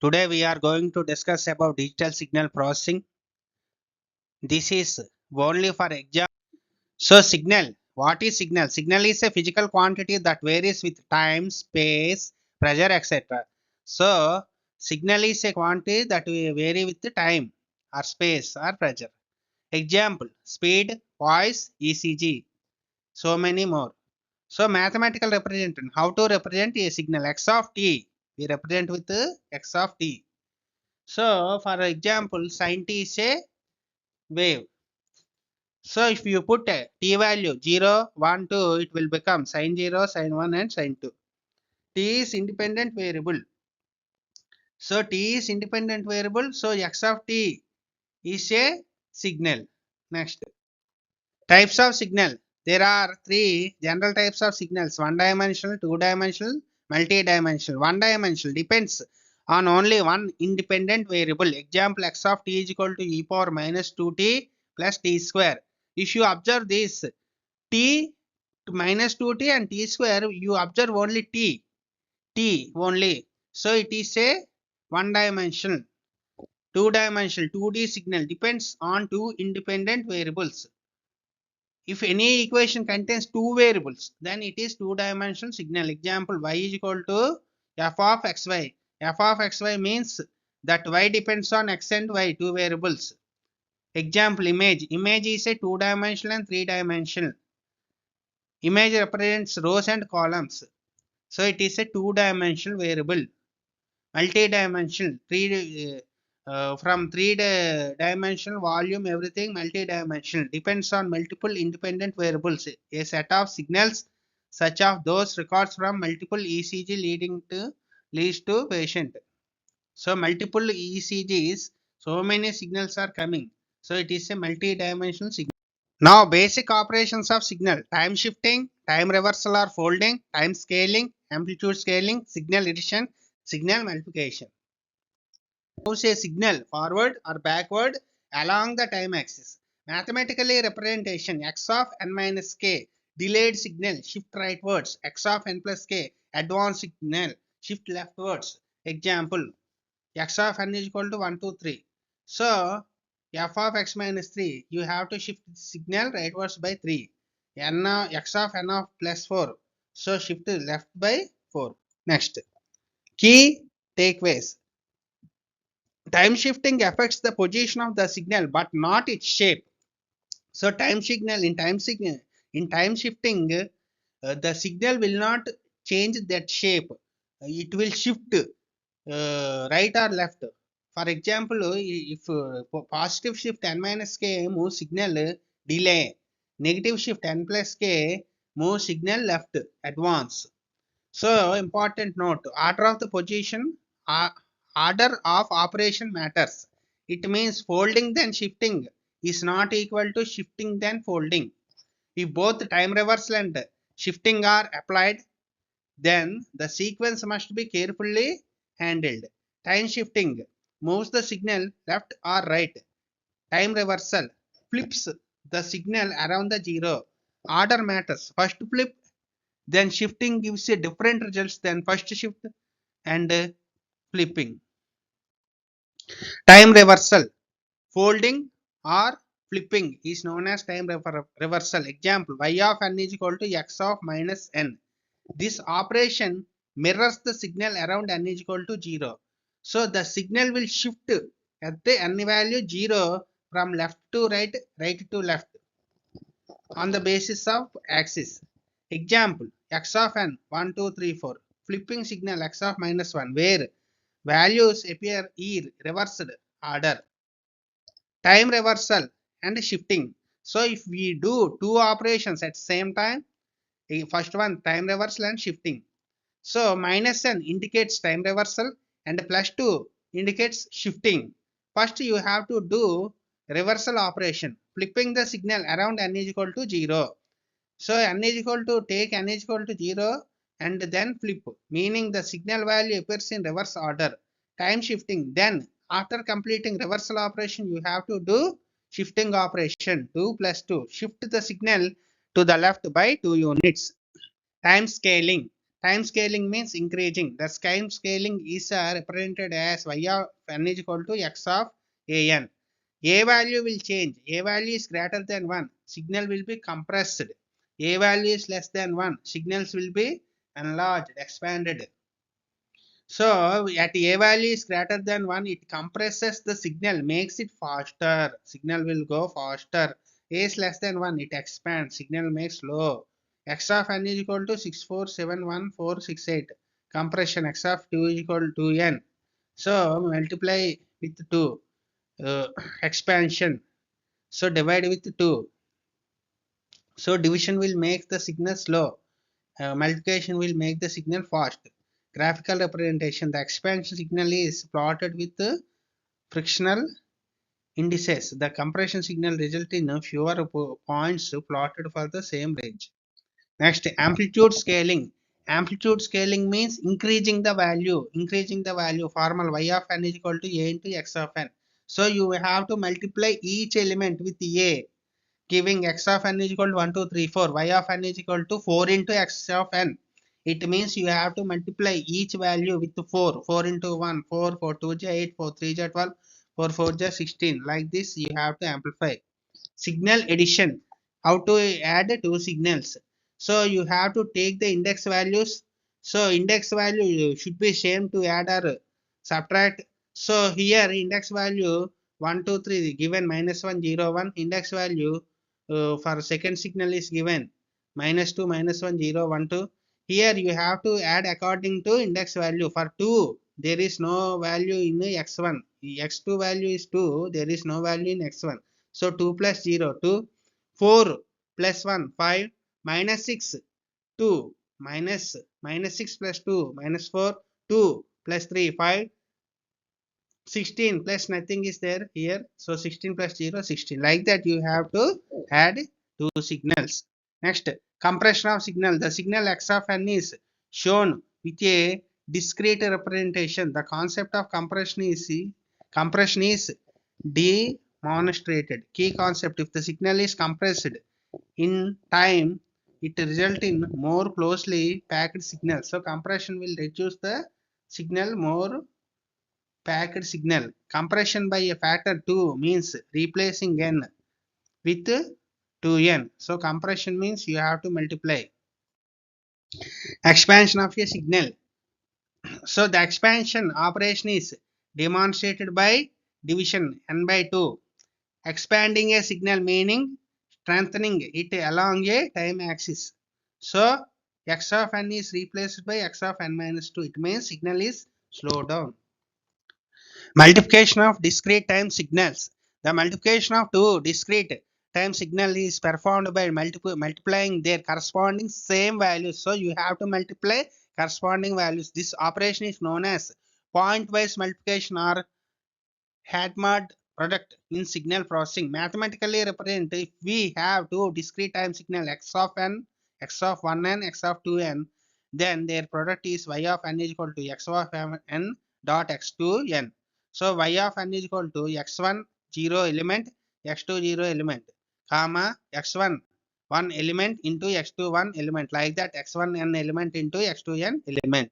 Today we are going to discuss about digital signal processing. This is only for example. So signal, what is signal? Signal is a physical quantity that varies with time, space, pressure, etc. So signal is a quantity that will vary with the time or space or pressure. Example, speed, voice, ECG, so many more. So mathematical representation, how to represent a signal x of t? We represent with x of t. So, for example, sin t is a wave. So, if you put a t value 0, 1, 2, it will become sin 0, sin 1 and sin 2. T is independent variable. So, t is independent variable. So, x of t is a signal. Next. Types of signal. There are three general types of signals: one dimensional, two dimensional, multi-dimensional. One dimensional depends on only one independent variable. Example, x of t is equal to e power minus 2t plus t square. If you observe this t to minus 2t and t square, you observe only t only. So it is a one dimensional. Two dimensional 2D signal depends on two independent variables. If any equation contains two variables, then it is two-dimensional signal. Example, y is equal to f of xy. F of xy means that y depends on x and y, two variables. Example, image. Image is a two-dimensional and three-dimensional. Image represents rows and columns. So it is a two-dimensional variable. Multi-dimensional, from three-dimensional volume, everything multi-dimensional depends on multiple independent variables. A set of signals such as those records from multiple ECG leads to patient. So multiple ECGs, so many signals are coming. So it is a multi-dimensional signal. Now basic operations of signal: time shifting, time reversal or folding, time scaling, amplitude scaling, signal addition, signal multiplication. Moves a signal forward or backward along the time axis. Mathematically representation: x of n minus k, delayed signal, shift rightwards; x of n plus k, advanced signal, shift leftwards. Example, x of n is equal to 1, 2, 3. So f of x minus 3, you have to shift the signal rightwards by 3. X of n of plus 4, so shift left by 4. Next, key takeaways. Time shifting affects the position of the signal but not its shape. So time shifting, the signal will not change that shape. It will shift right or left. For example, if positive shift n minus k moves signal delay, negative shift n plus k moves signal left advance. So important note: order of the position, order of operation matters. It means folding then shifting is not equal to shifting then folding. If both time reversal and shifting are applied, then the sequence must be carefully handled. Time shifting moves the signal left or right. Time reversal flips the signal around the zero. Order matters. First flip, then shifting gives a different results than first shift and flipping. Time reversal, folding or flipping is known as time reversal. Example, y of n is equal to x of minus n. This operation mirrors the signal around n is equal to 0. So the signal will shift at the n value 0 from left to right, right to left on the basis of axis. Example, x of n 1, 2, 3, 4. Flipping signal x of minus 1 where values appear in reversed order. Time reversal and shifting. So if we do two operations at same time, first one time reversal and shifting. So minus n indicates time reversal and plus 2 indicates shifting. First you have to do reversal operation, flipping the signal around n is equal to 0. So n is equal to, take n is equal to 0 and then flip, meaning the signal value appears in reverse order. Time shifting, then after completing reversal operation you have to do shifting operation, 2 plus 2, shift the signal to the left by 2 units. Time scaling, Time scaling means increasing. The time scaling is represented as y of n is equal to x of an. A value will change. A value is greater than 1. Signal will be compressed. A value is less than 1. Signals will be enlarged, expanded. So at A value is greater than 1, it compresses the signal, makes it faster. Signal will go faster. A is less than 1, it expands. Signal makes slow. X of n is equal to 6471468. Compression x of 2 is equal to n. So multiply with 2. Expansion. So divide with 2. So division will make the signal slow. Multiplication will make the signal fast. Graphical representation. The expansion signal is plotted with frictional indices. The compression signal results in fewer points plotted for the same range. Next, amplitude scaling. Amplitude scaling means increasing the value. Increasing the value. Formal y of n is equal to a into x of n. So you have to multiply each element with a, giving x of n is equal to 1, 2, 3, 4, y of n is equal to 4 into x of n. It means you have to multiply each value with 4. 4 into 1, 4, 4 2 is 8, 4 3 is 12, 4 4 is 16. Like this, you have to amplify. Signal addition. How to add two signals? So you have to take the index values. So index value should be same to add or subtract. So here index value 1 2 3 given minus 1 0 1. Index value for second signal is given minus 2 minus 1 0 1 2. Here you have to add according to index value. For 2 there is no value in x1. X2 value is 2, there is no value in x1. So 2 plus 0, 2. 4 plus 1, 5. Minus 6, 2. Minus 6 plus 2, minus 4, 2. Plus 3, 5. 16 plus nothing is there here. So 16 plus 0, 16. Like that you have to add two signals. Next, compression of signal. The signal x of n is shown with a discrete representation. The concept of compression is demonstrated. Key concept: if the signal is compressed in time, it results in more closely packed signal. So compression will reduce the signal more packed signal. Compression by a factor 2 means replacing n with 2n. So compression means you have to multiply. Expansion of a signal. So the expansion operation is demonstrated by division n by 2. Expanding a signal meaning strengthening it along a time axis. So x of n is replaced by x of n minus 2. It means signal is slowed down. Multiplication of discrete time signals. The multiplication of two discrete time signal is performed by multiplying their corresponding same values. So you have to multiply corresponding values. This operation is known as point-wise multiplication or Hadamard product in signal processing. Mathematically represent if we have two discrete time signal x of n, x of 1n, x of 2n, then their product is y of n is equal to x of n dot x2n. So y of n is equal to x1 0 element, x2 0 element, comma x1 1 element into x2 1 element, like that x1 n element into x2 n element.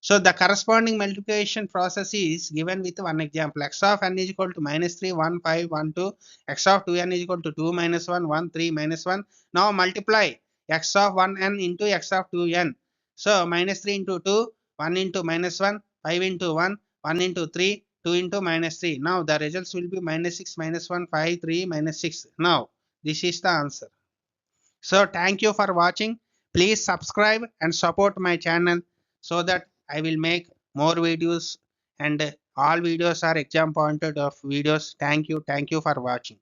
So the corresponding multiplication process is given with one example. X of n is equal to minus 3, 1, 5, 1, 2. X of 2n is equal to 2 minus 1, 1, 3 minus 1. Now multiply x of 1n into x of 2n. So minus 3 into 2, 1 into minus 1, 5 into 1, 1 into 3, 2 into minus 3. Now the results will be minus 6, minus 1, 5, 3, minus 6. Now this is the answer. So thank you for watching. Please subscribe and support my channel so that I will make more videos, and all videos are exam pointed of videos. Thank you. Thank you for watching.